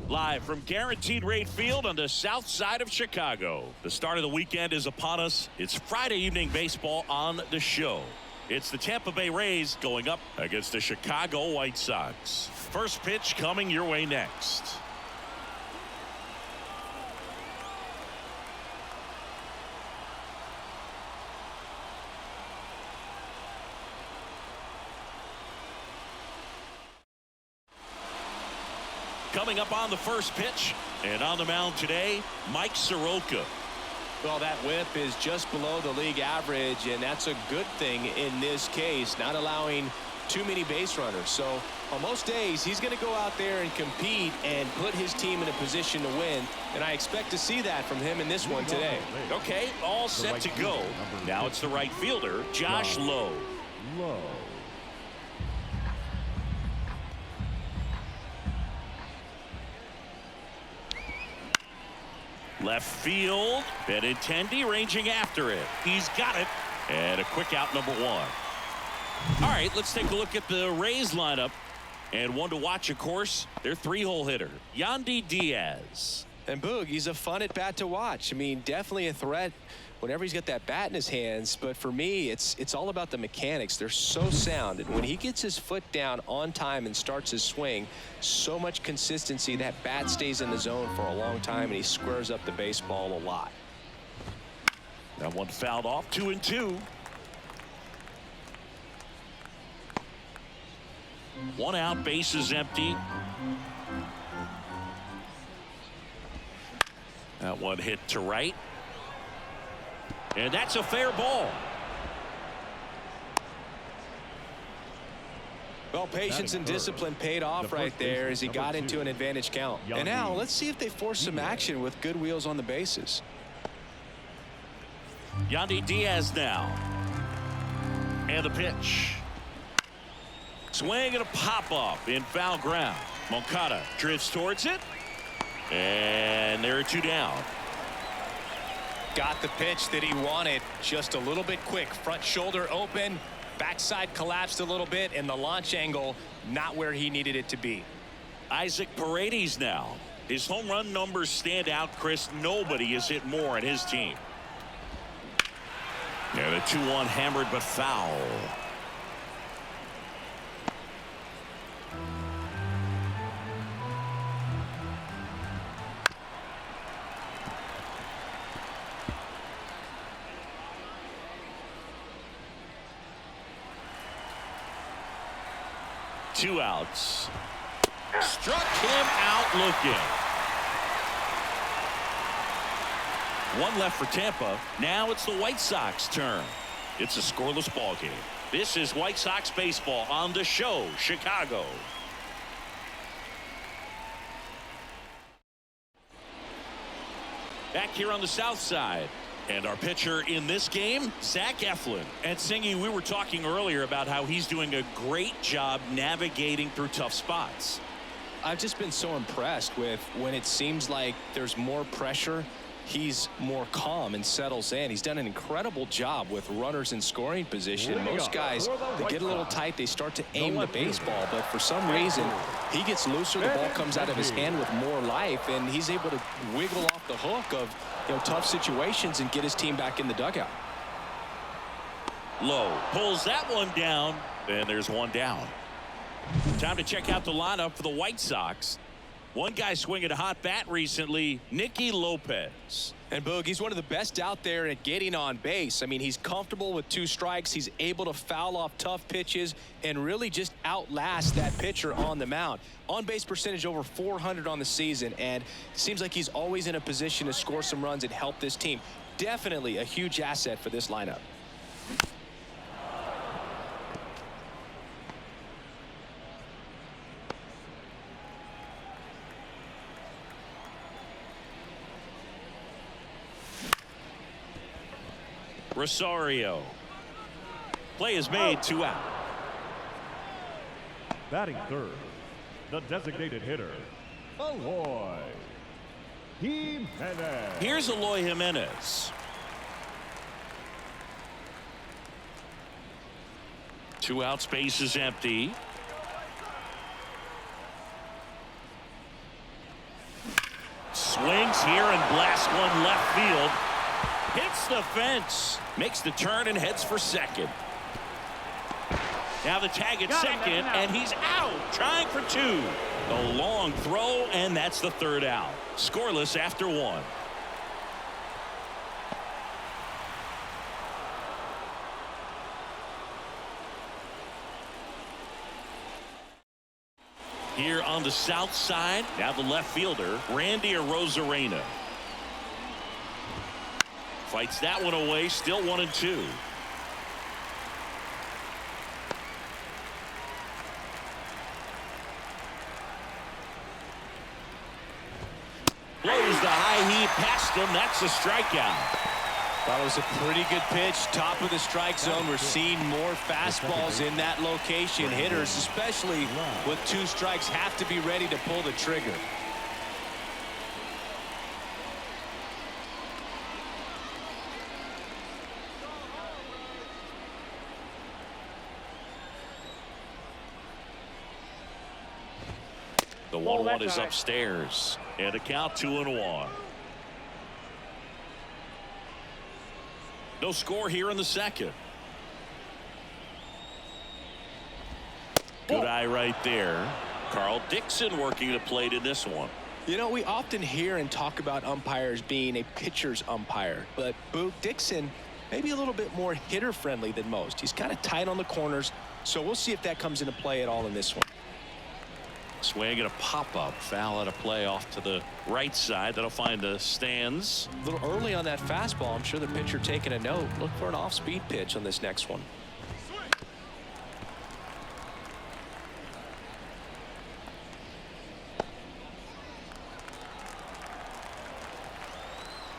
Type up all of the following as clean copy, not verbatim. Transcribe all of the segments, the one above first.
Live from Guaranteed Rate Field on the south side of Chicago. The start of the weekend is upon us. It's Friday evening baseball on the show. It's the Tampa Bay Rays going up against the Chicago White Sox. First pitch coming your way next. Coming up on the first pitch, and on the mound today, Mike Soroka. Well, that whip is just below the league average, and that's a good thing in this case, not allowing too many base runners. So on most days, he's going to go out there and compete and put his team in a position to win, and I expect to see that from him in this one today. Okay, all set to go. Now it's the right fielder, Josh Lowe. Left field, Benintendi ranging after it. He's got it, and a quick out, number one. All right, let's take a look at the Rays lineup, and one to watch, of course, their three-hole hitter, Yandy Diaz. And Boog, he's a fun at bat to watch. I mean, definitely a threat whenever he's got that bat in his hands, but for me, it's all about the mechanics. They're so sound, and when he gets his foot down on time and starts his swing, so much consistency, that bat stays in the zone for a long time, and he squares up the baseball a lot. That one fouled off, 2-2. One out, bases empty. That one hit to right. And that's a fair ball. Well, patience and discipline paid off right there as he got into an advantage count. And now let's see if they force some action with good wheels on the bases. Yandy Diaz now. And the pitch. Swing and a pop-up in foul ground. Moncada drifts towards it. And there are two down. Got the pitch that he wanted, just a little bit quick. Front shoulder open, backside collapsed a little bit, and the launch angle not where he needed it to be. Isaac Paredes now. His home run numbers stand out, Chris. Nobody has hit more on his team. Yeah, the 2-1 hammered but foul. Two outs. Struck him out looking. One left for Tampa. Now it's the White Sox turn. It's a scoreless ball game. This is White Sox baseball on the show, Chicago. Back here on the south side. And our pitcher in this game, Zach Eflin. And Singy, we were talking earlier about how he's doing a great job navigating through tough spots. I've just been so impressed with when it seems like there's more pressure, he's more calm and settles in. He's done an incredible job with runners in scoring position. Most guys, they get a little tight, they start to aim the baseball, but for some reason, he gets looser, the ball comes out of his hand with more life, and he's able to wiggle off the hook of tough situations and get his team back in the dugout. Lowe pulls that one down, and there's one down. Time to check out the lineup for the White Sox. One guy swinging a hot bat recently, Nicky Lopez. And Boog, he's one of the best out there at getting on base. I mean, he's comfortable with two strikes. He's able to foul off tough pitches and really just outlast that pitcher on the mound. On base percentage over 400 on the season, and it seems like he's always in a position to score some runs and help this team. Definitely a huge asset for this lineup. Rosario. Play is made, two out. Batting third, the designated hitter, Eloy Jimenez. Here's Eloy Jimenez. Two outs, base is empty. Swings here and blasts one left field. Hits the fence. Makes the turn and heads for second. Now the tag at second, and he's out. Trying for two. A long throw, and that's the third out. Scoreless after one. Here on the south side, now the left fielder, Randy Arozarena. Fights that one away, still 1-2. Blows the high heat past him. That's a strikeout. That was a pretty good pitch. Top of the strike zone. We're seeing more fastballs in that location. Hitters, especially with two strikes, have to be ready to pull the trigger. The 1-1 is upstairs. And a count 2-1. No score here in the second. Good eye right there. Carl Dixon working the plate in this one. You know, we often hear and talk about umpires being a pitcher's umpire, but Boog Dixon maybe a little bit more hitter friendly than most. He's kind of tight on the corners, so we'll see if that comes into play at all in this one. Swing and a pop-up. Foul out of play off to the right side. That'll find the stands. A little early on that fastball. I'm sure the pitcher taking a note. Look for an off-speed pitch on this next one.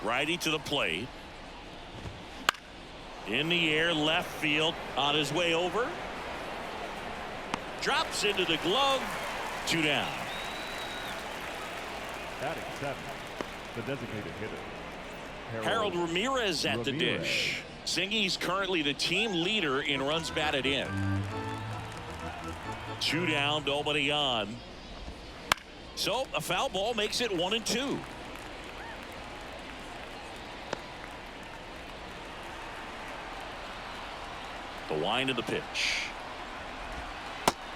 Righty to the plate. In the air, left field. On his way over. Drops into the glove. 2 down. Batting 7, the designated hitter, Harold Ramirez at the dish. Singy's currently the team leader in runs batted in. 2 down, nobody on. So a foul ball makes it 1-2. The wind of the pitch.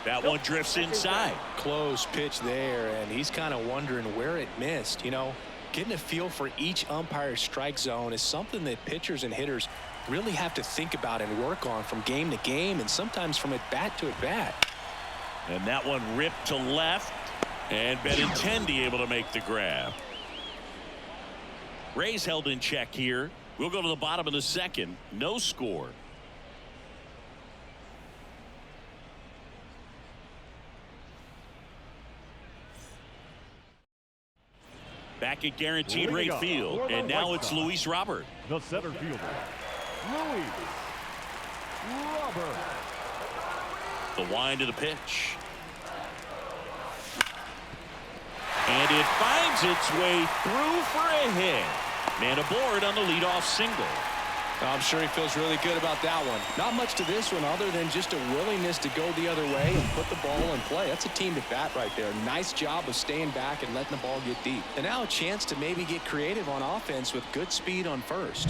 That one drifts inside. Close pitch there, and he's kind of wondering where it missed. You know, getting a feel for each umpire's strike zone is something that pitchers and hitters really have to think about and work on from game to game, and sometimes from at bat to at bat. And that one ripped to left, and Benintendi able to make the grab. Rays held in check here. We'll go to the bottom of the second. No score. Back at guaranteed rate field, and now it's Luis Robert. The center fielder, Luis Robert. The wind of the pitch. And it finds its way through for a hit. Man aboard on the leadoff single. I'm sure he feels really good about that one. Not much to this one other than just a willingness to go the other way and put the ball in play. That's a team at bat right there. Nice job of staying back and letting the ball get deep. And now a chance to maybe get creative on offense with good speed on first.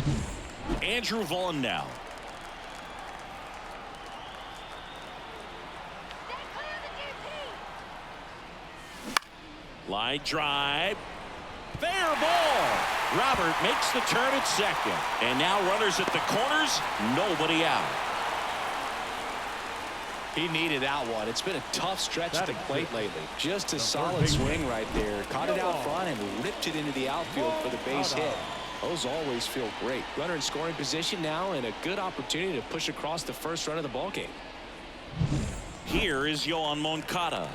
Andrew Vaughn now. Line drive. Fair ball. Robert makes the turn at second. And now runners at the corners. Nobody out. He needed that one. It's been a tough stretch at the plate lately. Just a solid swing right there. Caught it out front and ripped it into the outfield for the base hit. Those always feel great. Runner in scoring position now and a good opportunity to push across the first run of the ball game. Here is Yoan Moncada.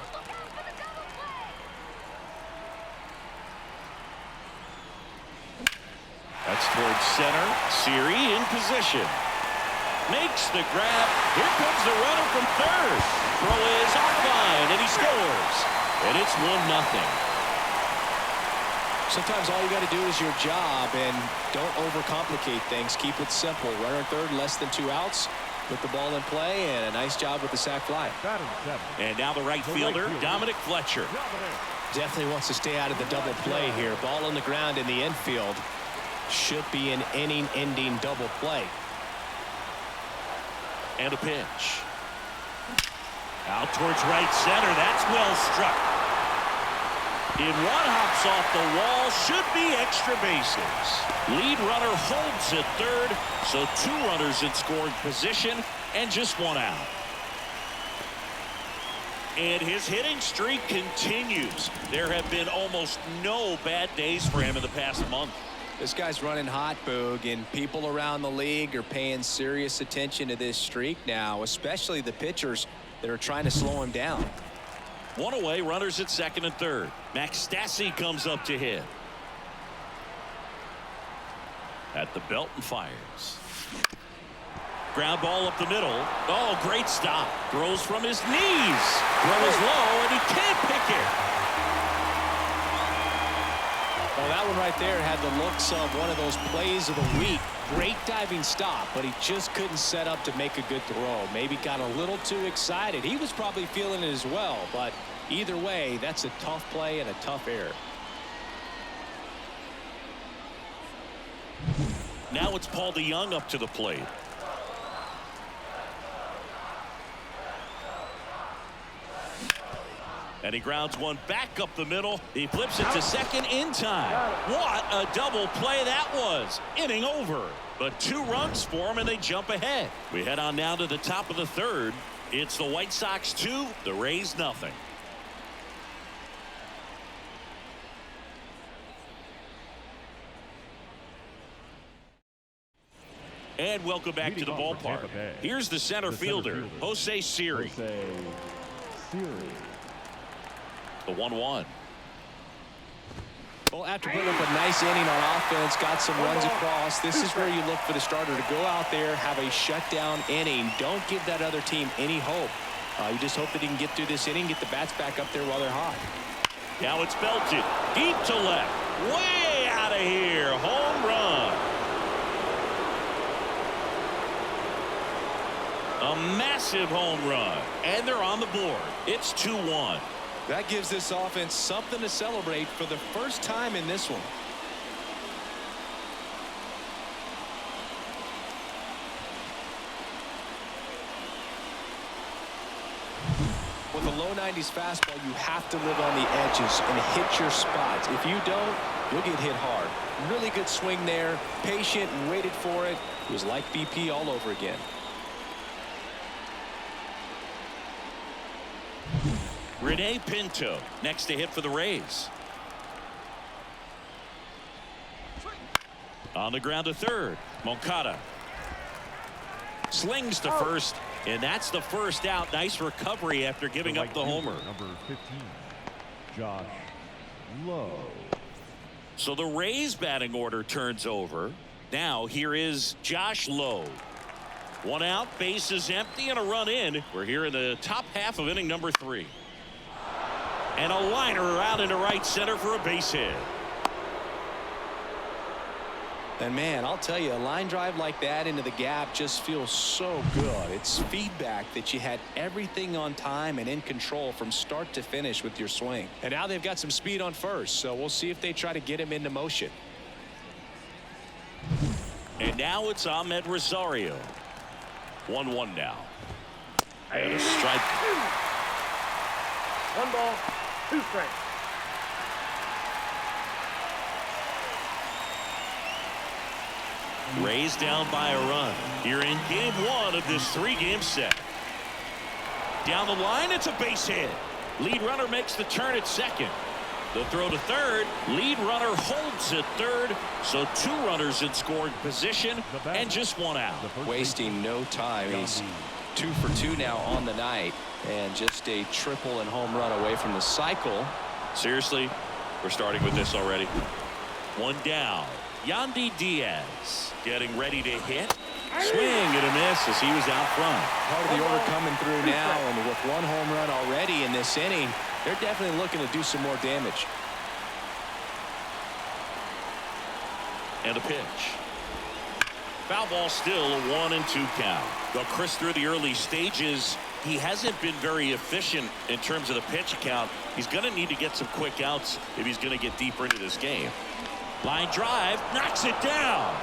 That's towards center. Siri in position. Makes the grab. Here comes the runner from third. Throw is offline, and he scores. And it's 1-0. Sometimes all you got to do is your job, and don't overcomplicate things. Keep it simple. Runner in third, less than 2 outs. Put the ball in play, and a nice job with the sac fly. And now the right fielder, Dominic Fletcher. Definitely wants to stay out of the double play here. Ball on the ground in the infield. Should be an inning-ending double play. And a pitch. Out towards right center. That's well struck. In one hops off the wall. Should be extra bases. Lead runner holds at third. So 2 runners in scoring position and just 1 out. And his hitting streak continues. There have been almost no bad days for him in the past month. This guy's running hot, Boog, and people around the league are paying serious attention to this streak now, especially the pitchers that are trying to slow him down. 1 away, runners at second and third. Max Stassi comes up to hit. At the belt and fires. Ground ball up the middle. Oh, great stop. Throws from his knees. Throw is low, and he can't pick it. Well, that one right there had the looks of one of those plays of the week. Great diving stop, but he just couldn't set up to make a good throw. Maybe got a little too excited. He was probably feeling it as well, but either way, that's a tough play and a tough error. Now it's Paul DeYoung up to the plate. And he grounds one back up the middle. He flips it to second in time. What a double play that was. Inning over. But 2 runs for him, and they jump ahead. We head on now to the top of the third. It's the White Sox 2, the Rays nothing. And welcome back to the ballpark. Here's the center fielder, Jose Siri. The 1-1. Well, after putting up a nice inning on offense, got some runs across, this is where you look for the starter to go out there, have a shutdown inning. Don't give that other team any hope. You just hope that he can get through this inning, get the bats back up there while they're hot. Now it's belted deep to left, way out of here. Home run. A massive home run, and they're on the board. It's 2-1. That gives this offense something to celebrate for the first time in this one. With a low 90s fastball, you have to live on the edges and hit your spots. If you don't, you'll get hit hard. Really good swing there, patient and waited for it. It was like BP all over again. Rene Pinto next to hit for the Rays. On the ground to third. Moncada slings to first, and that's the first out. Nice recovery after giving up the homer. Number 15, Josh Lowe. So the Rays batting order turns over. Now here is Josh Lowe. 1 out, bases empty, and a run in. We're here in the top half of inning number 3. And a liner out into right center for a base hit. And man, I'll tell you, a line drive like that into the gap just feels so good. It's feedback that you had everything on time and in control from start to finish with your swing. And now they've got some speed on first, so we'll see if they try to get him into motion. And now it's Ahmed Rosario. 1-1 now. And a strike. 1 ball, 2 strikes. Rays down by a run here in game 1 of this 3-game set. Down the line, it's a base hit. Lead runner makes the turn at second. The throw to third. Lead runner holds at third. So 2 runners in scoring position and just 1 out. Wasting no time. He's 2 for 2 now on the night, and just a triple and home run away from the cycle. Seriously, we're starting with this already. 1 down. Yandy Diaz getting ready to hit. Swing and a miss as he was out front. Part of the order coming through now, and with 1 home run already in this inning, they're definitely looking to do some more damage. And a pitch. Foul ball, still a 1-2 count. But Chris, through the early stages, He hasn't been very efficient in terms of the pitch count. He's going to need to get some quick outs if he's going to get deeper into this game. Line drive, knocks it down.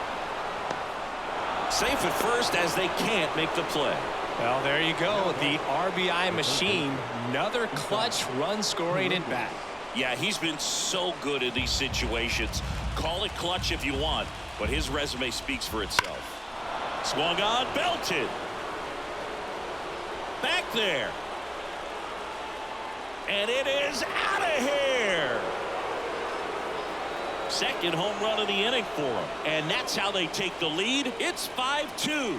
Safe at first as they can't make the play. Well, there you go. The RBI machine. Another clutch run scoring at bat. Yeah, he's been so good in these situations. Call it clutch if you want, but his resume speaks for itself. Swung on, belted. Back there. And it is out of here. Second home run of the inning for him. And that's how they take the lead. It's 5-2.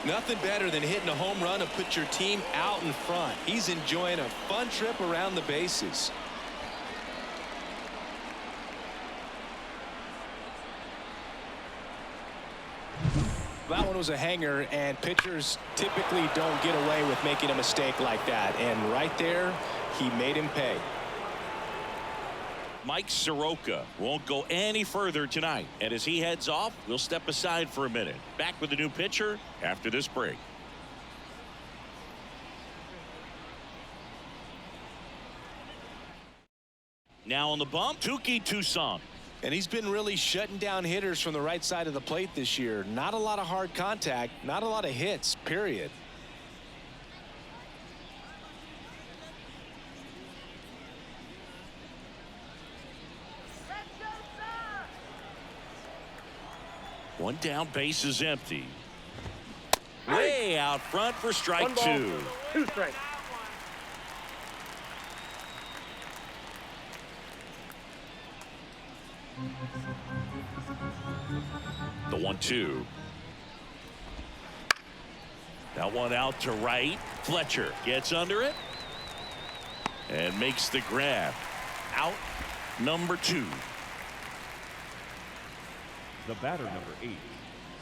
Nothing better than hitting a home run and put your team out in front. He's enjoying a fun trip around the bases. That one was a hanger, and pitchers typically don't get away with making a mistake like that. And right there, he made him pay. Mike Soroka won't go any further tonight. And as he heads off, we'll step aside for a minute. Back with the new pitcher after this break. Now on the bump, Touki Toussaint. And he's been really shutting down hitters from the right side of the plate this year. Not a lot of hard contact, not a lot of hits, period. One down, base is empty. Way out front for strike two. 2 strikes. The 1-2. That one out to right. Fletcher gets under it and makes the grab. Out number 2. The batter, number 8,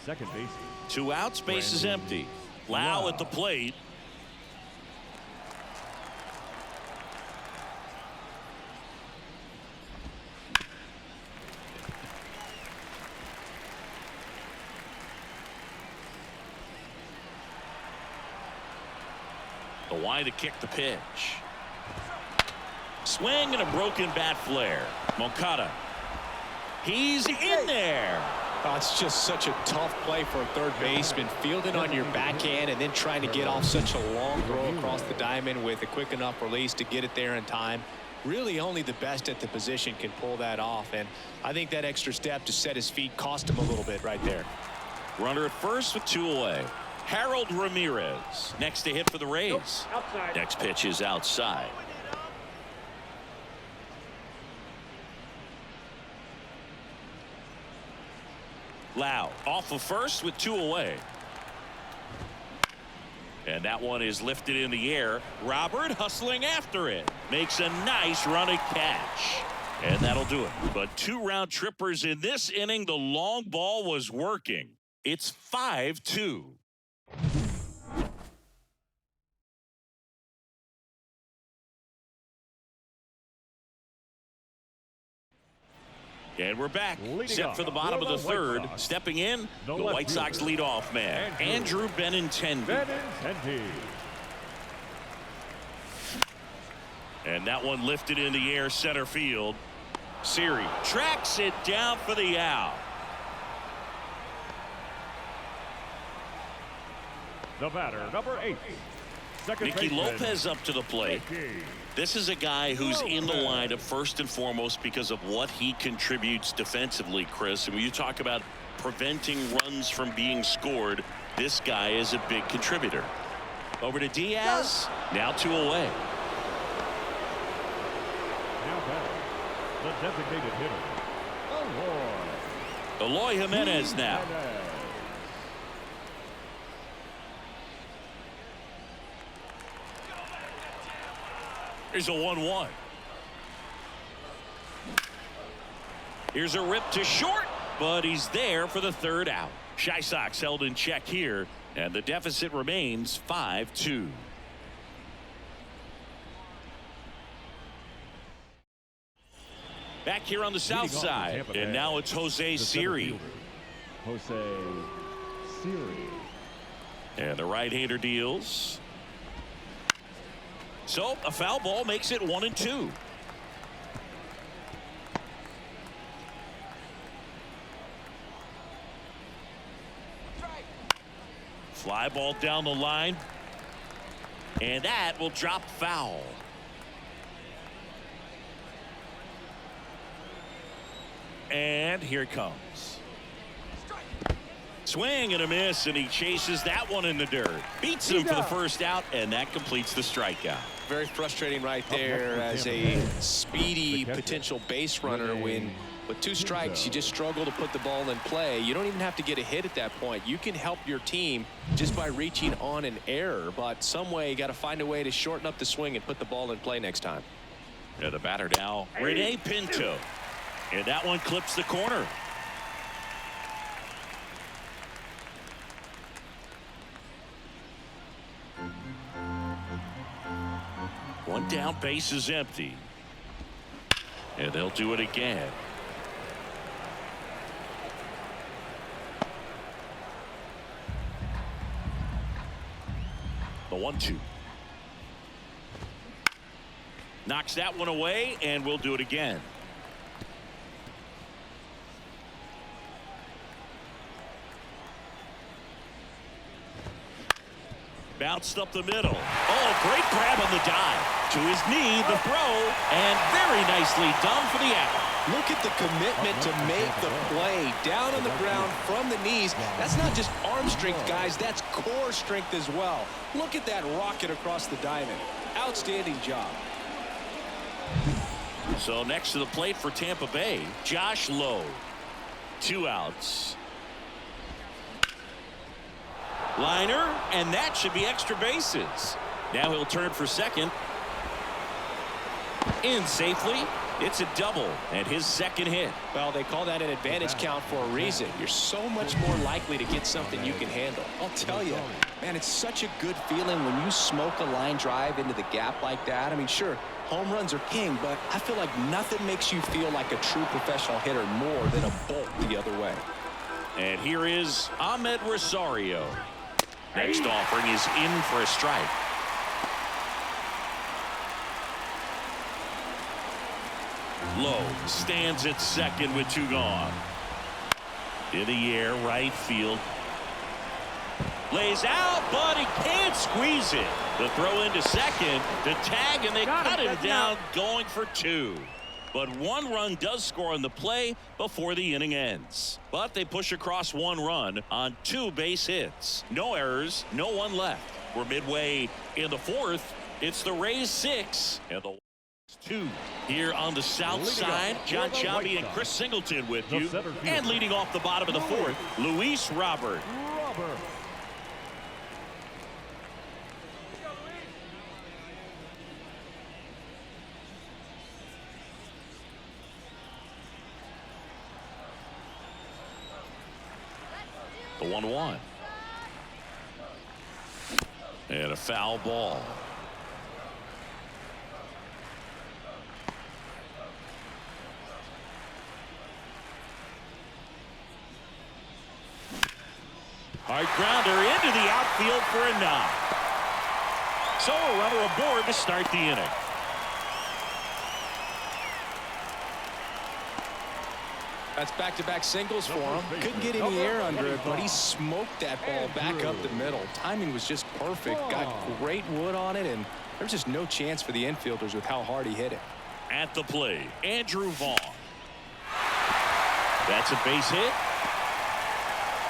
second baseman. 2 outs, base is empty. Lau at the plate. The wide to kick the pitch. Swing and a broken bat flare. Moncada. He's in there. Oh, it's just such a tough play for a third baseman. Fielding on your backhand and then trying to get off such a long throw across the diamond with a quick enough release to get it there in time. Really only the best at the position can pull that off. And I think that extra step to set his feet cost him a little bit right there. Runner at first with 2 away. Harold Ramirez next to hit for the Rays. Nope, outside. Next pitch is outside. Lau off of first with 2 away. And that one is lifted in the air. Robert hustling after it. Makes a nice running catch. And that'll do it. But 2 round trippers in this inning. The long ball was working. It's 5-2. And we're back. Set for the bottom of the third. Stepping in, the White Sox leadoff man, Andrew Benintendi. And that one lifted in the air, center field. Siri tracks it down for the out. The batter, number 8, second Nicky baseman. Lopez up to the plate. This is a guy who's in the lineup first and foremost because of what he contributes defensively, Chris. And when you talk about preventing runs from being scored, this guy is a big contributor. Over to Diaz. Now 2 away. Now batting, the designated hitter, Eloy Jimenez now. Here's a 1-1. Here's a rip to short, but he's there for the third out. Chi Sox held in check here, and the deficit remains 5-2. Back here on the south side, and now it's Jose Siri. Jose Siri. And the right-hander deals. So a foul ball makes it 1-2. Fly ball down the line. And that will drop foul. And here it comes. Swing and a miss, and he chases that one in the dirt. Beats him for the first out, and that completes the strikeout. Very frustrating right there as a speedy potential base runner when with 2 strikes you just struggle to put the ball in play. You don't even have to get a hit at that point. You can help your team just by reaching on an error, but some way you got to find a way to shorten up the swing and put the ball in play next time. The batter now, Rene Pinto, and that one clips the corner. One down, base is empty. And they'll do it again. The 1-2. Knocks that one away, and we'll do it again. Bounced up the middle. Oh, great grab on the dive. To his knee, the throw, and very nicely done for the out. Look at the commitment to make the play down on the ground from the knees. That's not just arm strength, guys. That's core strength as well. Look at that rocket across the diamond. Outstanding job. So next to the plate for Tampa Bay, Josh Lowe. 2 outs. Liner, and that should be extra bases. Now he'll turn for second. In safely. It's a double and his second hit. Well, they call that an advantage count for a reason. You're so much more likely to get something you can handle. I'll tell you, man, it's such a good feeling when you smoke a line drive into the gap like that. I mean, sure, home runs are king, but I feel like nothing makes you feel like a true professional hitter more than a bolt the other way. And here is Ahmed Rosario. Next offering is in for a strike. Lowe stands at second with 2 gone. In the air, right field. Lays out, but he can't squeeze it. The throw into second, the tag, and they cut him down, going for 2. But 1 run does score on the play before the inning ends. But they push across 1 run on 2 base hits. No errors, no one left. We're midway in the 4th. It's the Rays 6 and the 2 here on the south side. John Chambi and Chris Singleton with you. And leading off the bottom of the 4th, Luis Robert. The 1-1. And a foul ball. Hard grounder into the outfield for a knock. So a runner aboard to start the inning. That's back-to-back singles for him. Couldn't get any air under it, but he smoked that ball back up the middle. Timing was just perfect. Got great wood on it, and there's just no chance for the infielders with how hard he hit it. At the plate, Andrew Vaughn. That's a base hit.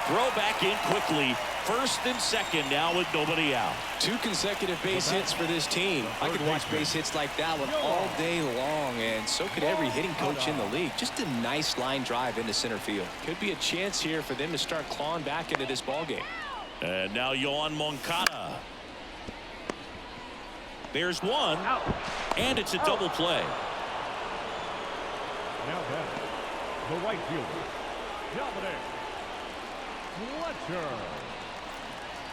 Throw back in quickly. First and second now with nobody out. 2 consecutive base hits for this team. I could watch base hits like that one all day long, and so could every hitting coach in the league. Just a nice line drive into center field. Could be a chance here for them to start clawing back into this ballgame. And now Yoan Moncada. There's 1, and it's a double play. Now batting, the right fielder, Dominic Fletcher.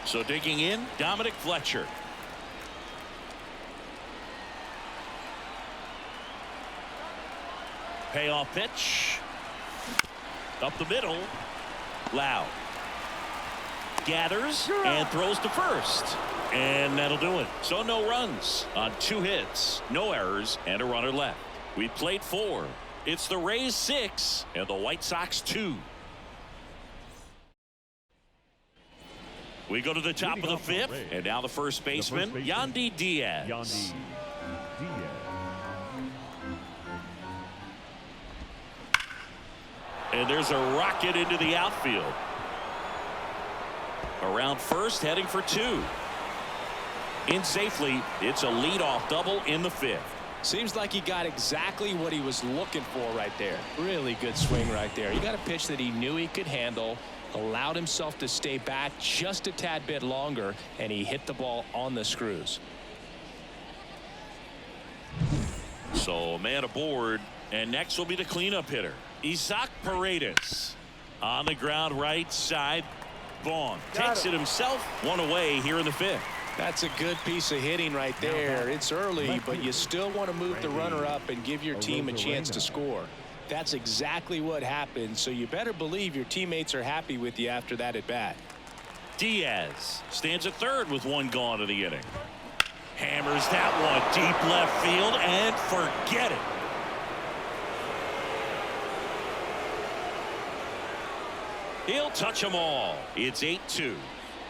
So digging in, Dominic Fletcher. Payoff pitch. Up the middle. Loud. gathers and throws to first. And that'll do it. So no runs on 2 hits, no errors, and a runner left. We played 4. It's the Rays 6 and the White Sox 2. We go to the top of the 5th, and now the first baseman, Yandy Diaz. Yandy Diaz. And there's a rocket into the outfield. Around first, heading for 2. In safely, it's a leadoff double in the 5th. Seems like he got exactly what he was looking for right there. Really good swing right there. He got a pitch that he knew he could handle, allowed himself to stay back just a tad bit longer, and he hit the ball on the screws. So a man aboard, and next will be the cleanup hitter, Isaac Paredes. On the ground right side, Vaughn takes it himself. 1 away here in the 5th. That's a good piece of hitting right there. It's early, but you still want to move the runner up and give your team a chance to score. That's exactly what happened, so you better believe your teammates are happy with you after that at bat. Diaz stands at third with 1 gone in the inning. Hammers that one deep left field and forget it. He'll touch them all. It's 8-2.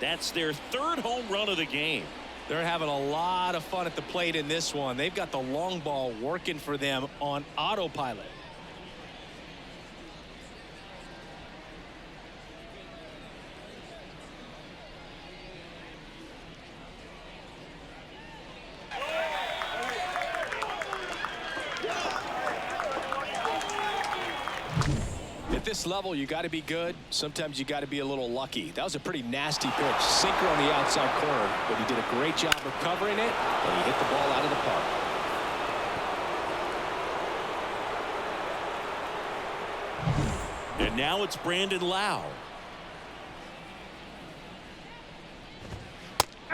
That's their 3rd home run of the game. They're having a lot of fun at the plate in this one. They've got the long ball working for them on autopilot. At this level, you got to be good. Sometimes you got to be a little lucky. That was a pretty nasty pitch. Sinker on the outside corner, but he did a great job of covering it, and he hit the ball out of the park. And now it's Brandon Lau.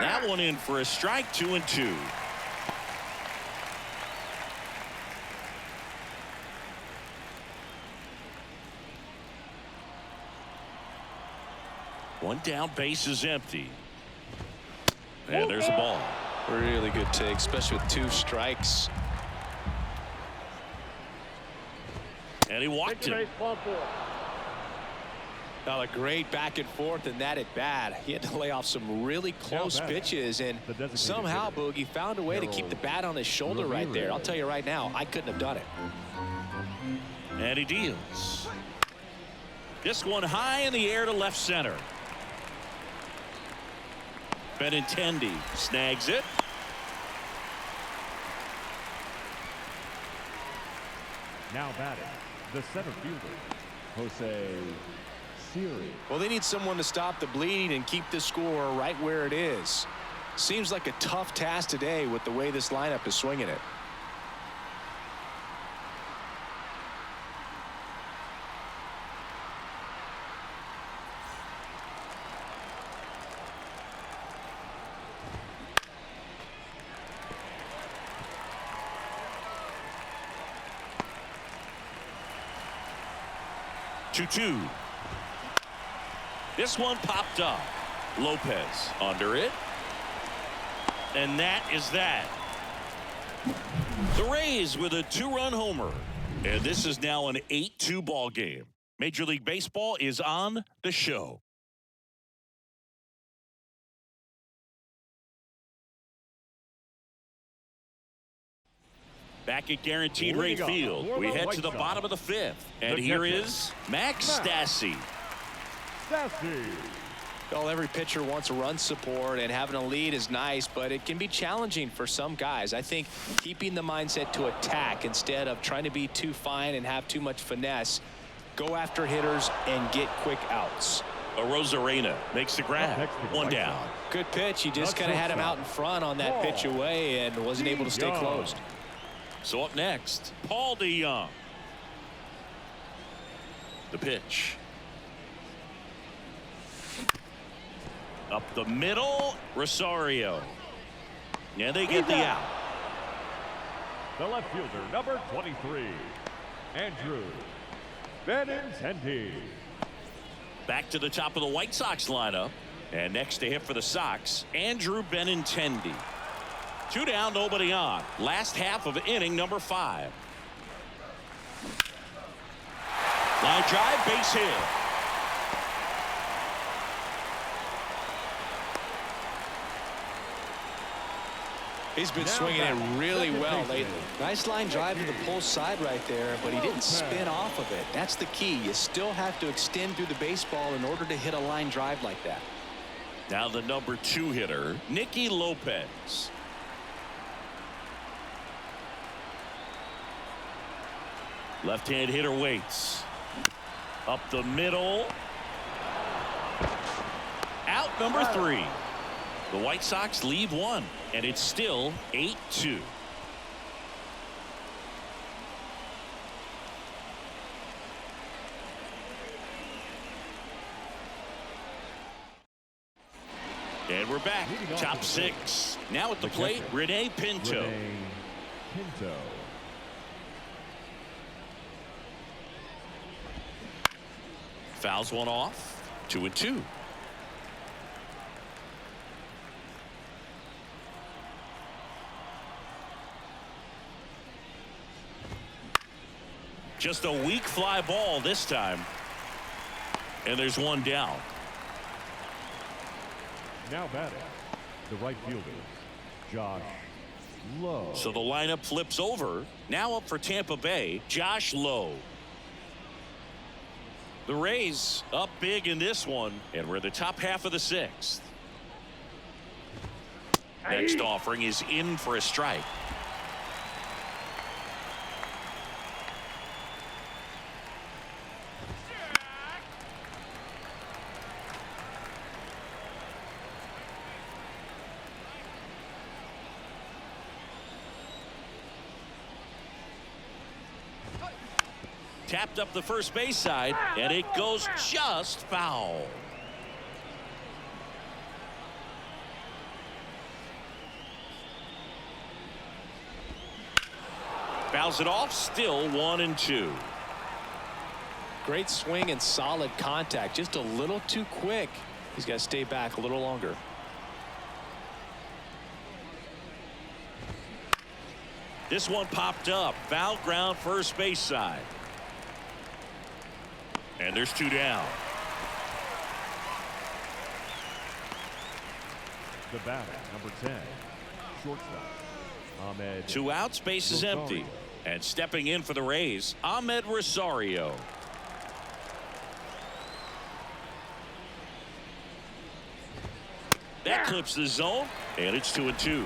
That one in for a strike. 2-2. One down, base is empty. And there's a ball. Really good take, especially with 2 strikes. And he walked him. Now a great back and forth in that at bat. He had to lay off some really close pitches, and somehow Boogie found a way to keep the bat on his shoulder right there. I'll tell you right now, I couldn't have done it. And he deals. This one high in the air to left center. Benintendi snags it. Now batting, the center fielder, Jose Siri. Well, they need someone to stop the bleeding and keep the score right where it is. Seems like a tough task today with the way this lineup is swinging it. Two. This one popped up. Lopez under it. And that is that. The Rays with a 2-run homer. And this is now an 8-2 ball game. Major League Baseball is on the show. Back at Guaranteed Rate Field, we head to the bottom of the 5th. And here is Max Stassi. Well, every pitcher wants run support, and having a lead is nice, but it can be challenging for some guys. I think keeping the mindset to attack instead of trying to be too fine and have too much finesse, go after hitters and get quick outs. Rosarena makes the grab. 1 down. Good pitch. He just kind of had him out in front on that pitch away and wasn't able to stay closed. So up next, Paul DeYoung. The pitch. Up the middle, Rosario. Yeah, they get the out. The left fielder, number 23, Andrew Benintendi. Back to the top of the White Sox lineup. And next to hit for the Sox, Andrew Benintendi. 2 down, nobody on. Last half of inning number 5. Line drive, base hit. He's been swinging it really well lately. Nice line drive to the pull side right there, but he didn't spin off of it. That's the key. You still have to extend through the baseball in order to hit a line drive like that. Now the number 2 hitter, Nicky Lopez. Left-hand hitter waits. Up the middle. Out number 3. The White Sox leave 1, and it's still 8-2. And we're back. Top 6. Now at the plate, Rene Pinto. Rene Pinto. Fouls one off. 2-2. Just a weak fly ball this time. And there's one down. Now batting, the right fielder, Josh Lowe. So the lineup flips over. Now up for Tampa Bay, Josh Lowe. The Rays up big in this one, and we're the top half of the 6th. Next offering is in for a strike. Tapped up the first base side, and it goes just foul. Fouls it off, still 1-2. Great swing and solid contact. Just a little too quick. He's got to stay back a little longer. This one popped up. Foul ground first base side. And there's 2 down. The batter, number 10, shortstop, Ahmed. 2 outs, base is empty. And stepping in for the Rays, Ahmed Rosario. That clips the zone, and it's 2-2.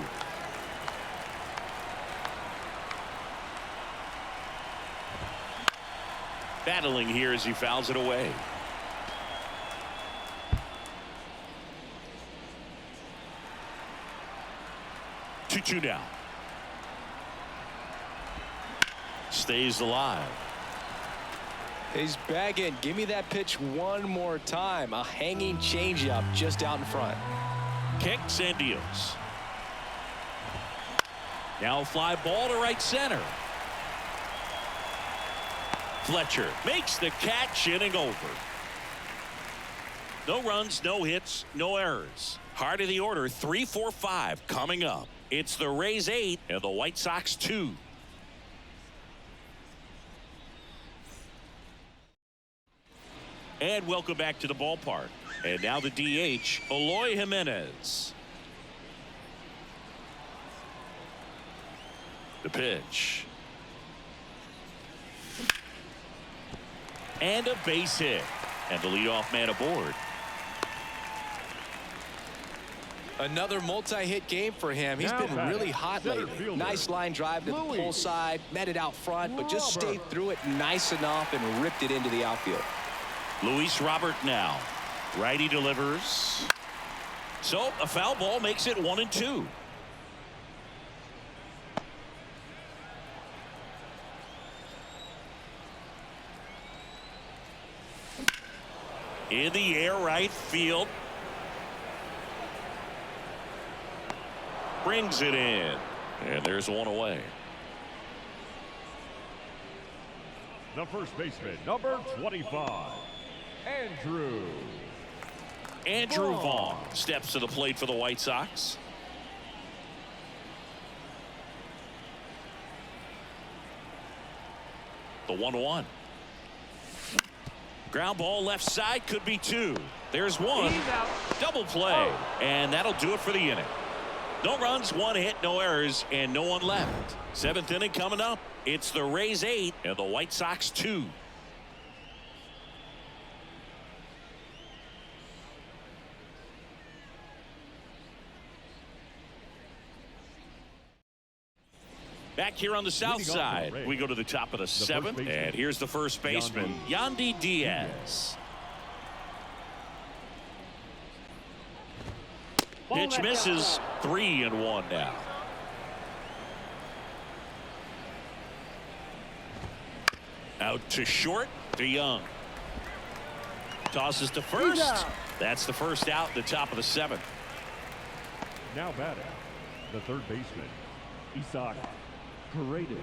Battling here as he fouls it away. Two down. Stays alive. He's bagging. Give me that pitch one more time. A hanging changeup just out in front. Kicks and deals. Now a fly ball to right center. Fletcher makes the catch, inning over. No runs, no hits, no errors. Heart of the order, 3, 4, 5 coming up. It's the Rays 8 and the White Sox 2. And welcome back to the ballpark. And now the DH, Eloy Jimenez. The pitch. And a base hit. And the leadoff man aboard. Another multi-hit game for him. He's been really hot lately. Nice line drive to the pull side, met it out front, but just stayed through it nice enough and ripped it into the outfield. Luis Robert now. Righty delivers. So a foul ball makes it 1-2. In the air, right field. Brings it in. And there's one away. The first baseman, number 25, Andrew Andrew Vaughn steps to the plate for the White Sox. The 1-1. Ground ball left side, could be two. There's one. Double play. And that'll do it for the inning. No runs, one hit, no errors, and no one left. Seventh inning coming up. It's the Rays 8 and the White Sox 2. Back here on the south side, we go to the top of the seventh, and here's the first baseman, Yandy Diaz. Pitch misses, 3-1 now. Out to short, to Young. Tosses to first. That's the first out, the top of the seventh. Now batting, the third baseman, Isaac Paredes.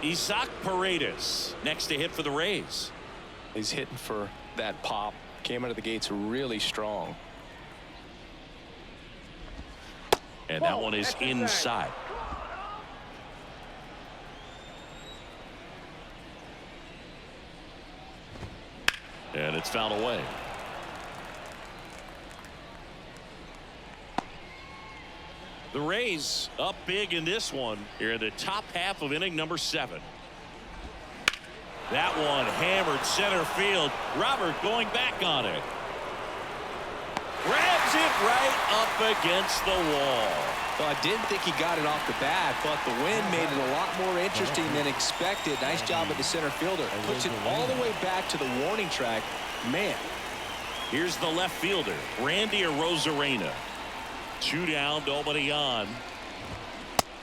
Isaac Paredes next to hit for the Rays. He's hitting for that pop. Came out of the gates really strong. And that one is inside. And it's fouled away. The Rays up big in this one here in the top half of inning number 7. That one hammered center field. Robert going back on it. Grabs it right up against the wall. Well, I didn't think he got it off the bat, but the wind made it a lot more interesting than expected. Nice job of the center fielder. Puts it all the way back to the warning track. Man. Here's the left fielder, Randy Arozarena. 2 down, nobody on.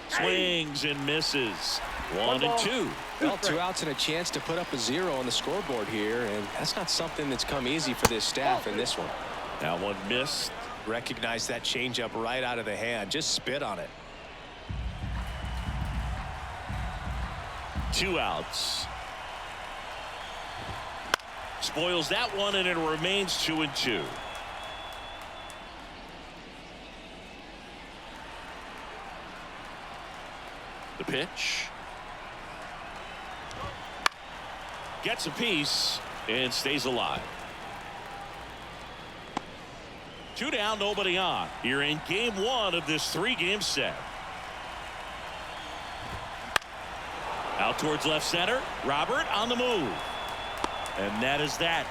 Swings and misses. 1-2. Well, 2 outs and a chance to put up a 0 on the scoreboard here, and that's not something that's come easy for this staff in this one. That one missed. Recognize that changeup right out of the hand. Just spit on it. 2 outs. Spoils that one, and it remains 2-2. The pitch. Gets a piece and stays alive. 2 down, nobody on. Here in game 1 of this 3-game set. Out towards left center. Robert on the move. And that is that.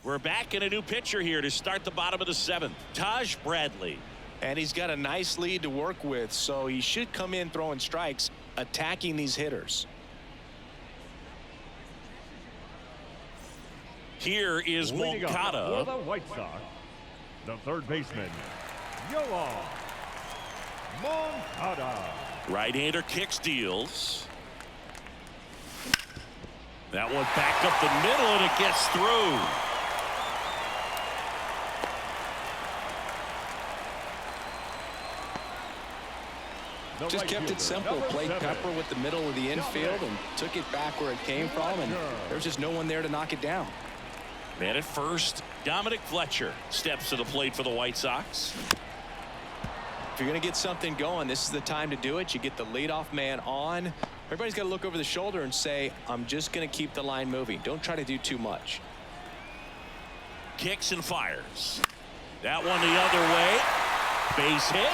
We're back in a new pitcher here to start the bottom of the 7th. Taj Bradley. And he's got a nice lead to work with, so he should come in throwing strikes, attacking these hitters. Here is Moncada. For the White Sox, the third baseman, Yoan Moncada. Right-hander kicks, deals. That one back up the middle, and it gets through. Just kept it simple. Played Pepper with the middle of the infield and took it back where it came from, and there's just no one there to knock it down. Man at first, Dominic Fletcher steps to the plate for the White Sox. If you're going to get something going, this is the time to do it. You get the leadoff man on. Everybody's got to look over the shoulder and say, I'm just going to keep the line moving. Don't try to do too much. Kicks and fires. That one the other way. Base hit.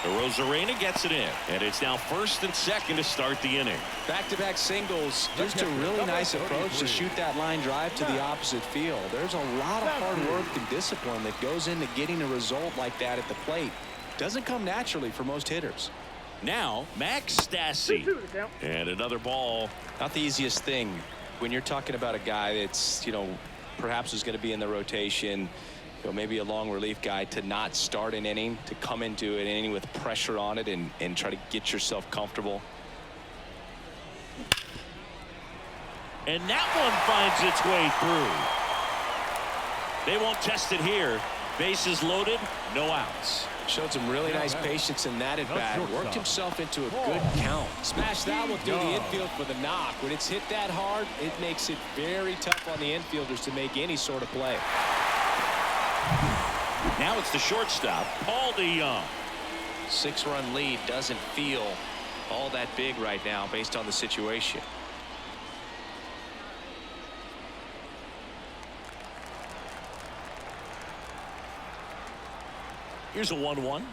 Arozarena gets it in, and it's now 1st and 2nd to start the inning. Back-to-back singles. Just a really nice approach to shoot that line drive to the opposite field. There's a lot of hard work and discipline that goes into getting a result like that at the plate. Doesn't come naturally for most hitters. Now, Max Stassi. And another ball. Not the easiest thing when you're talking about a guy that's, perhaps is going to be in the rotation, maybe a long relief guy, to not start an inning, to come into an inning with pressure on it and try to get yourself comfortable. And that one finds its way through. They won't test it here. Bases loaded, no outs. Showed some really nice patience in that at bat. Worked himself into a good count. Smashed that one through the infield for the knock. When it's hit that hard, it makes it very tough on the infielders to make any sort of play. Now it's the shortstop, Paul DeYoung. 6-run lead doesn't feel all that big right now based on the situation. Here's a 1-1.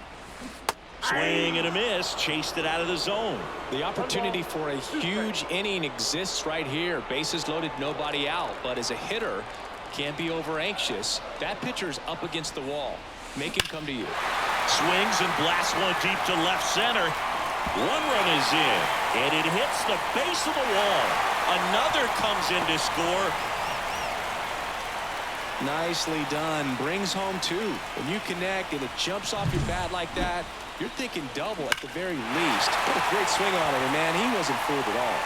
Swing and a miss. Chased it out of the zone. The opportunity for a huge inning exists right here. Bases loaded, nobody out. But as a hitter, can't be over anxious. That pitcher's up against the wall. Make him come to you. Swings and blasts one deep to left center. 1 run is in, and it hits the base of the wall. Another comes in to score. Nicely done. Brings home 2. When you connect and it jumps off your bat like that, you're thinking double at the very least. What a great swing on it, and man, he wasn't fooled at all.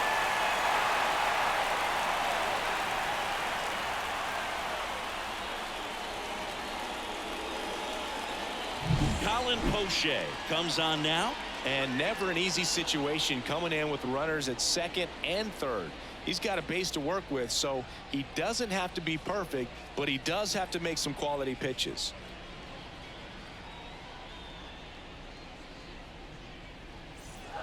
Colin Poche comes on now. And never an easy situation coming in with runners at second and third. He's got a base to work with, so he doesn't have to be perfect, but he does have to make some quality pitches.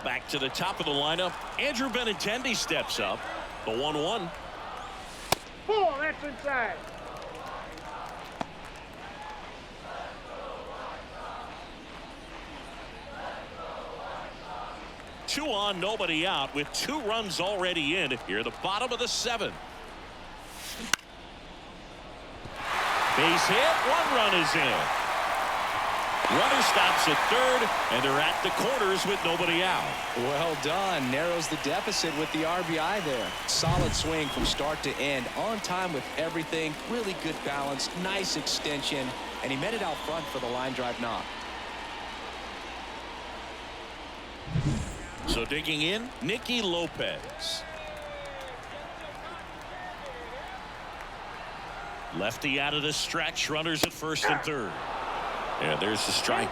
Back to the top of the lineup. Andrew Benintendi steps up. The 1-1. Ball, that's inside. Two on, nobody out, with 2 runs already in here at the bottom of the 7th. Base hit, 1 run is in. Runner stops at third, and they're at the corners with nobody out. Well done. Narrows the deficit with the RBI there. Solid swing from start to end. On time with everything. Really good balance. Nice extension. And he met it out front for the line drive knock. So digging in, Nicky Lopez. Lefty out of the stretch. Runners at first and third. Yeah, there's the strike.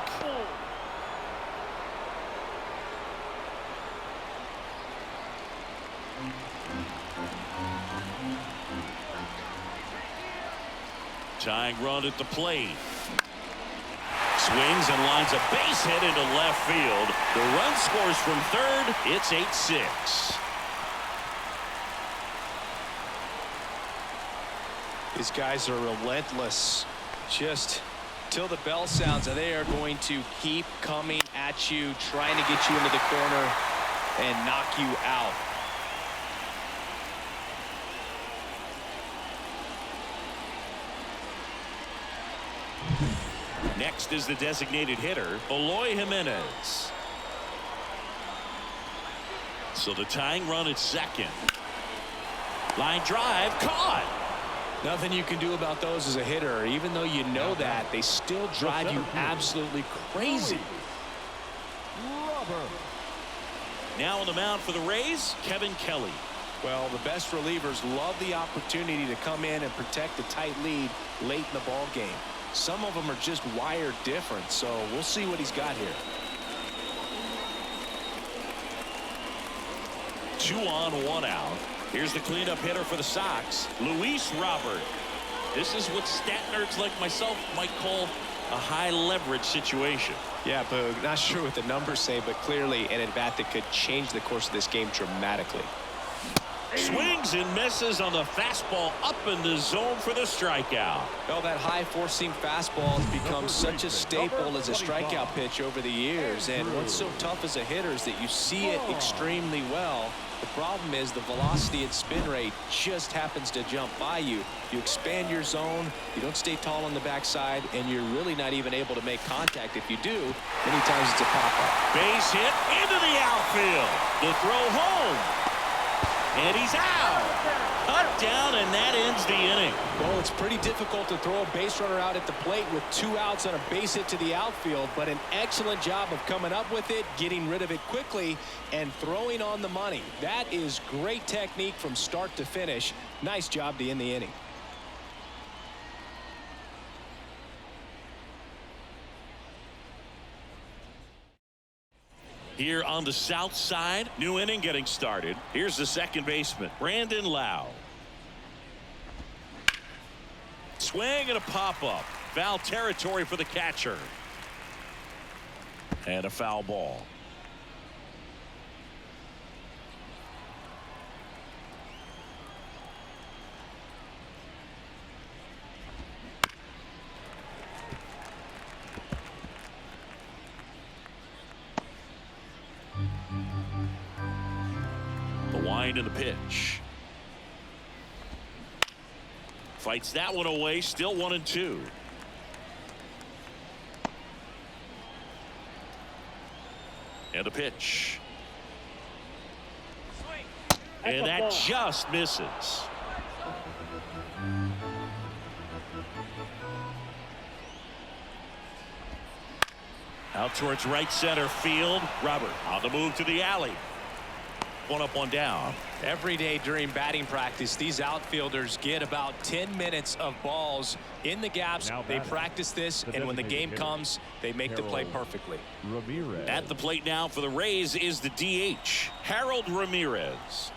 Tying run at the plate. Swings and lines a base hit into left field. The run scores from third. It's 8-6. These guys are relentless. Just till the bell sounds, and they are going to keep coming at you, trying to get you into the corner and knock you out. Next is the designated hitter, Eloy Jimenez. So the tying run at second. Line drive, caught. Nothing you can do about those as a hitter. Even though you know that, they still drive you absolutely crazy. Now on the mound for the Rays, Kevin Kelly. Well, the best relievers love the opportunity to come in and protect a tight lead late in the ball game. Some of them are just wired different, so we'll see what he's got here. 2 on, 1 out. Here's the cleanup hitter for the Sox, Luis Robert. This is what stat nerds like myself might call a high leverage situation. Yeah, Boog, not sure what the numbers say, but clearly an at-bat that could change the course of this game dramatically. Swings and misses on the fastball up in the zone for the strikeout. Well, that high four-seam fastball has become such a staple as a strikeout pitch over the years. And what's so tough as a hitter is that you see it extremely well. The problem is the velocity and spin rate just happens to jump by you. You expand your zone, you don't stay tall on the backside, and you're really not even able to make contact. If you do, many times it's a pop-up. Base hit into the outfield. The throw home. And he's out. Cut down, and that ends the inning. Well, it's pretty difficult to throw a base runner out at the plate with 2 outs on a base hit to the outfield, but an excellent job of coming up with it, getting rid of it quickly, and throwing on the money. That is great technique from start to finish. Nice job to end the inning. Here on the south side, new inning getting started. Here's the second baseman, Brandon Lau. Swing and a pop-up. Foul territory for the catcher. And a foul ball. The wind and the pitch. Fights that one away. Still 1-2. And a pitch. And that just misses. Out towards right center field. Robert on the move to the alley. One up, one down. Every day during batting practice, these outfielders get about 10 minutes of balls in the gaps. They practice this, and when the game comes, they make the play perfectly. Ramirez. At the plate now for the Rays is the DH, Harold Ramirez.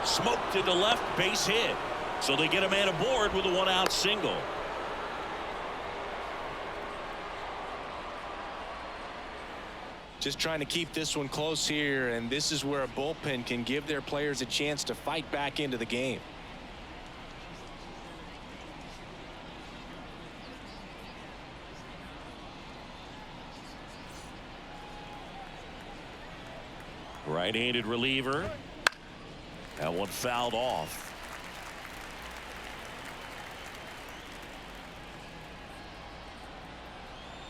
Smoked to the left, base hit. So they get a man aboard with a one-out single. Just trying to keep this one close here, and this is where a bullpen can give their players a chance to fight back into the game. Right-handed reliever. That one fouled off.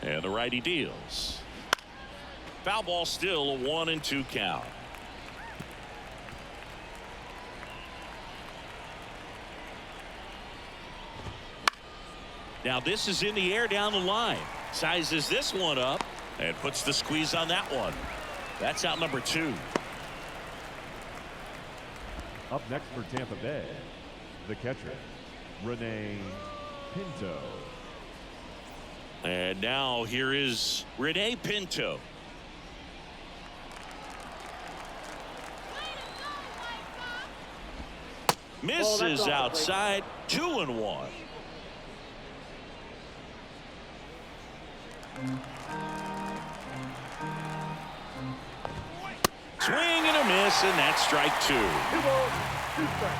And the righty deals. Foul ball, still a 1-2 count. Now this is in the air down the line. Sizes this one up and puts the squeeze on that one. That's out number 2. Up next for Tampa Bay, the catcher, Rene Pinto. And now here is Rene Pinto. Misses outside. 2-1. Swing and a miss, and that's strike 2. 2 balls, 2 strikes.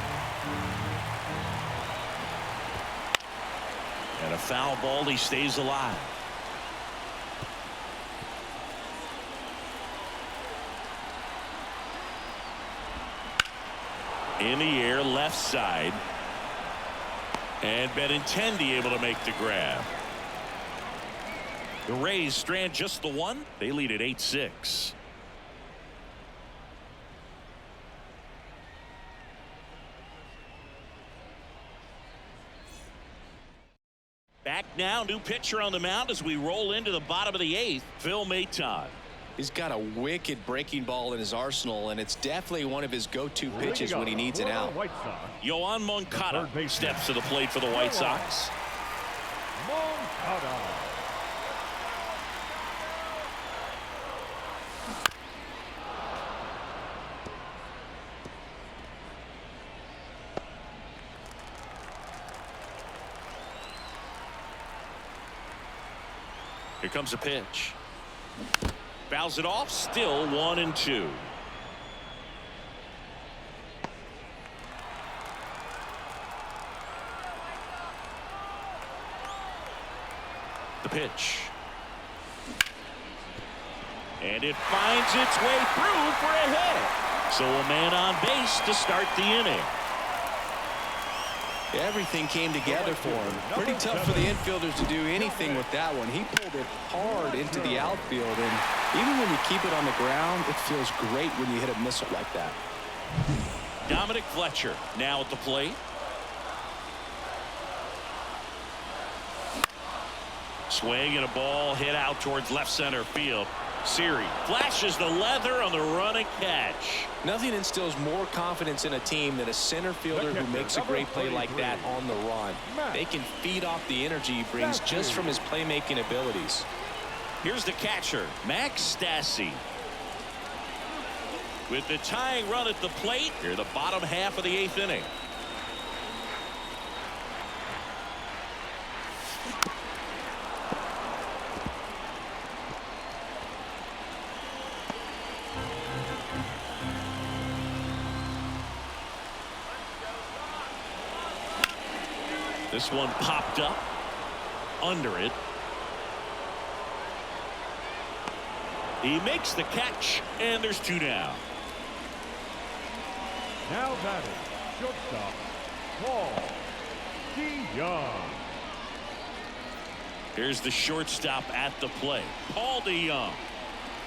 And a foul ball. He stays alive. In the air, left side. And Benintendi able to make the grab. The Rays strand just the one. They lead at 8-6. Back now, new pitcher on the mound as we roll into the bottom of the 8th, Phil Maton. He's got a wicked breaking ball in his arsenal, and it's definitely one of his go-to pitches when he needs an out. Yoan Moncada steps to the plate for the White Sox. Moncada. Here comes a pitch. Fouls it off. Still 1-2. The pitch. And it finds its way through for a hit. So a man on base to start the inning. Everything came together for him. Pretty tough for the infielders to do anything with that one. He pulled it hard into the outfield, and even when you keep it on the ground, it feels great when you hit a missile like that. Dominic Fletcher now at the plate. Swing and a ball hit out towards left center field. Siri flashes the leather on the running catch. Nothing instills more confidence in a team than a center fielder who makes a great play like that on the run. They can feed off the energy he brings just from his playmaking abilities. Here's the catcher, Max Stassi. With the tying run at the plate, here the bottom half of the 8th inning. This one popped up under it. He makes the catch, and there's 2 down. Now batting, shortstop, Paul DeYoung. Here's the shortstop at the plate, Paul DeYoung.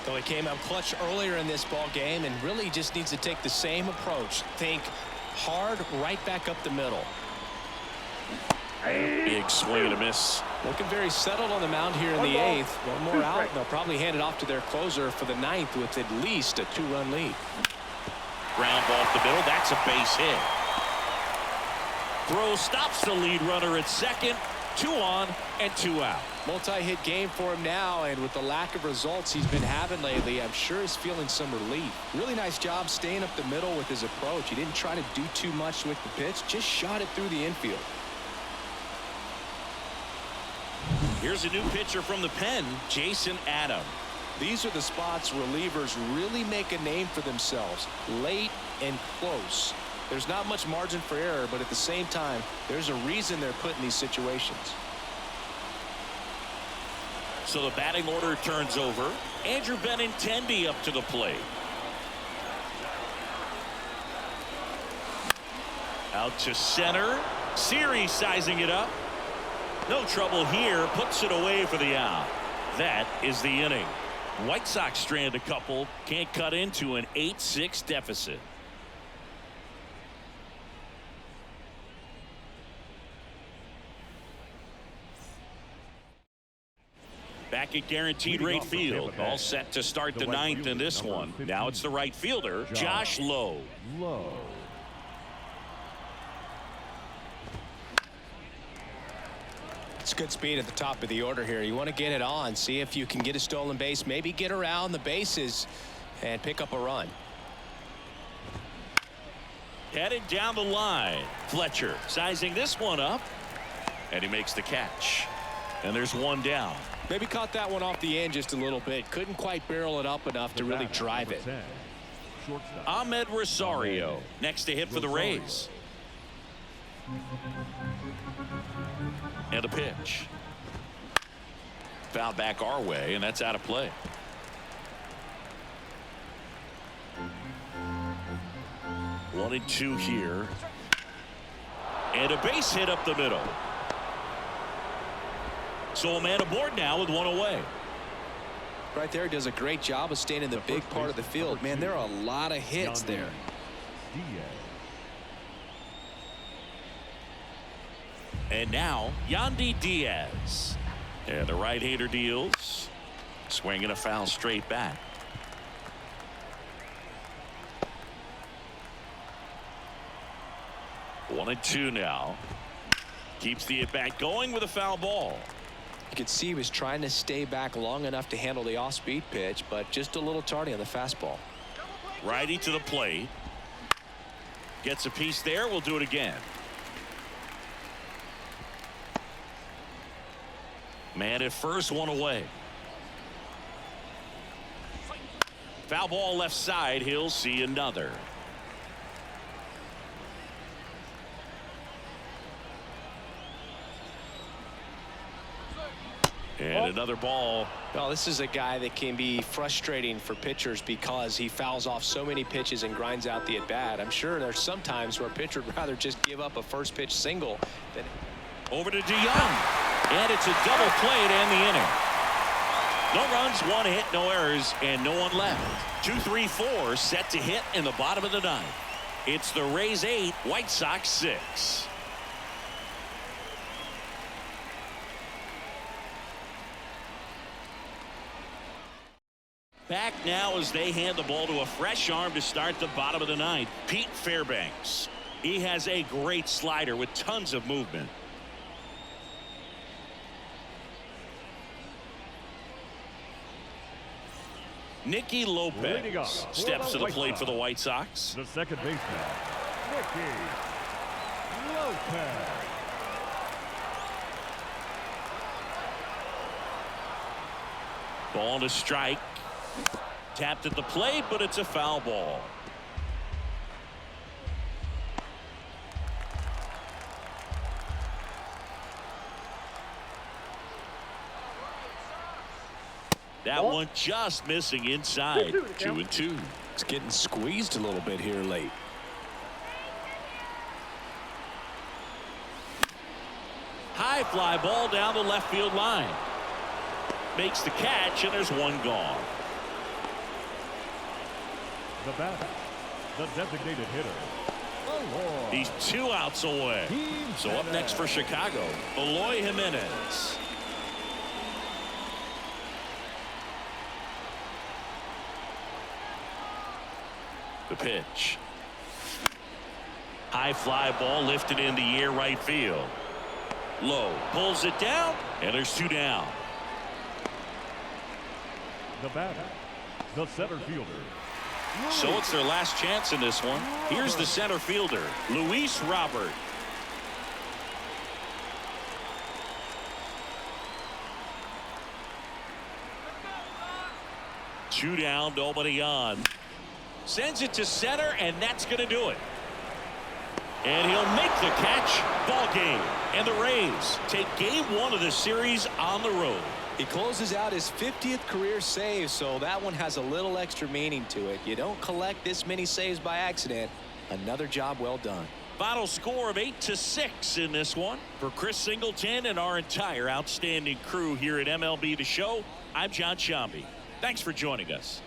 So he came up clutch earlier in this ball game and really just needs to take the same approach. Think hard right back up the middle. Big swing and a miss. Looking very settled on the mound here in the 8th. One more out, and they'll probably hand it off to their closer for the 9th with at least a 2-run lead. Ground ball up the middle. That's a base hit. Throw stops the lead runner at second. 2 on and 2 out. Multi-hit game for him now, and with the lack of results he's been having lately, I'm sure he's feeling some relief. Really nice job staying up the middle with his approach. He didn't try to do too much with the pitch, just shot it through the infield. Here's a new pitcher from the pen, Jason Adam. These are the spots relievers really make a name for themselves, late and close. There's not much margin for error, but at the same time, there's a reason they're put in these situations. So the batting order turns over. Andrew Benintendi up to the plate. Out to center. Siri sizing it up. No trouble here. Puts it away for the out. That is the inning. White Sox strand a couple. Can't cut into an 8-6 deficit. Back at Guaranteed Rate Field. All set to start the 9th in this one. Now it's the right fielder, Josh Lowe. It's good speed at the top of the order here. You want to get it on, see if you can get a stolen base, maybe get around the bases and pick up a run. Headed down the line. Fletcher sizing this one up, and he makes the catch. And there's 1 down. Maybe caught that one off the end just a little bit. Couldn't quite barrel it up enough to really drive it. Ahmed Rosario next to hit for the Rays. And a pitch. Foul back our way, and that's out of play. One and 2 here. And a base hit up the middle. So a man aboard now with 1 away. Right there, does a great job of staying in the big part of the field. Man, there are a lot of hits there. And now Yandy Diaz. And the right-hander deals. Swinging a foul straight back. One and 2 now. Keeps the at-bat going with a foul ball. You could see he was trying to stay back long enough to handle the off-speed pitch, but just a little tardy on the fastball. Righty to the plate. Gets a piece there. We'll do it again. Man at first, 1 away. Foul ball left side. He'll see another. And another ball. Well, this is a guy that can be frustrating for pitchers because he fouls off so many pitches and grinds out the at-bat. I'm sure there's some times where a pitcher would rather just give up a first pitch single than... Over to DeYoung. And it's a double play to end the inning. No runs, 1 hit, no errors, and no one left. 2-3-4 set to hit in the bottom of the 9th. It's the Rays 8, White Sox 6. Back now as they hand the ball to a fresh arm to start the bottom of the ninth. Pete Fairbanks. He has a great slider with tons of movement. Nicky Lopez steps to the plate for the White Sox. The second baseman, Nicky Lopez. Ball to strike. Tapped at the plate, but it's a foul ball. That one just missing inside. 2-2. It's getting squeezed a little bit here late. High fly ball down the left field line. Makes the catch, and there's one gone. The batter, the designated hitter, Eloy. He's 2 outs away. So up next for Chicago, Eloy Jimenez. The pitch. High fly ball lifted in the air right field. Low pulls it down, and there's 2 down. The batter, the center fielder. So it's their last chance in this one. Here's the center fielder, Luis Robert. Two down, nobody on. Sends it to center, and that's going to do it. And he'll make the catch. Ball game. And the Rays take game 1 of the series on the road. He closes out his 50th career save, so that one has a little extra meaning to it. You don't collect this many saves by accident. Another job well done. Final score of 8-6 in this one. For Chris Singleton and our entire outstanding crew here at MLB The Show, I'm John Sciambi. Thanks for joining us.